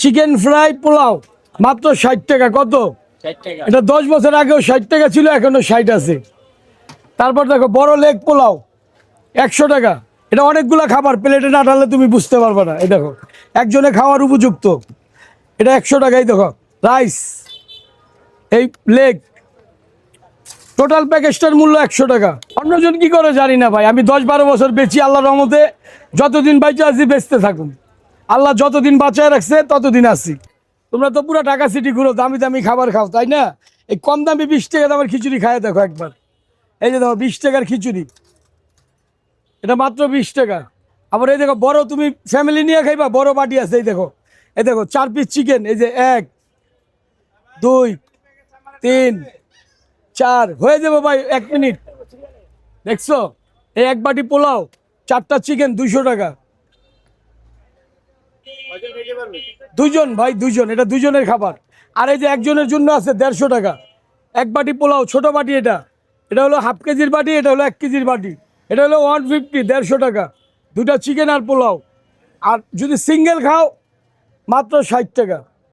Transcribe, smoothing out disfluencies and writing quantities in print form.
Chicken fry pulao মাত্র 60 টাকা। কত? 60 টাকা। এটা 10 বছর আগেও 60 টাকা ছিল, এখনো 60 আছে। তারপর দেখো বড় লেগ পোলাও 100 টাকা। এটা অনেকগুলা খাবার, প্লেটে না ঢাললে তুমি বুঝতে পারবে না। এই দেখো একজনে খাওয়ার উপযুক্ত। এটা 100 টাকাই। দেখো রাইস, এই লেগ, টোটাল প্যাকেজটার মূল্য 100 টাকা। অন্যজন কি করে জানি না ভাই, আমি 10-12 বছর বেচি আল্লাহর রহমতে। যতদিন বাইচে আছি বেচতে থাকুন, আল্লাহ যতদিন বাঁচায় রাখছে ততদিন আছি। তোমরা তো পুরো ঢাকা সিটি ঘুরো, দামি দামি খাবার খাও, তাই না? এই কম দামি 20 টাকা দামের খিচুড়ি খায় দেখো একবার। এই যে দেখো 20 টাকার খিচুড়ি, এটা মাত্র 20 টাকা। আবার এই দেখো বড়, তুমি ফ্যামিলি নিয়ে খাইবা, বড় বাটি আছে। এই দেখো 4 পিস চিকেন, এই যে 1 2 3 4 হয়ে যাবে ভাই 1 মিনিট। দেখছো, এই এক বাটি পোলাও, 4টা চিকেন 200 টাকা। দুইজন ভাই, দুইজন, এটা দুইজনের খাবার। আর এই যে একজনের জন্য আছে 150 টাকা। এক বাটি পোলাও, ছোট বাটি, এটা এটা হলো হাফ কেজির বাটি, এটা হলো 1 কেজির বাটি। এটা হলো 150, 150 টাকা। দুটা চিকেন আর পোলাও। আর যদি সিঙ্গেল খাও মাত্র 60 টাকা।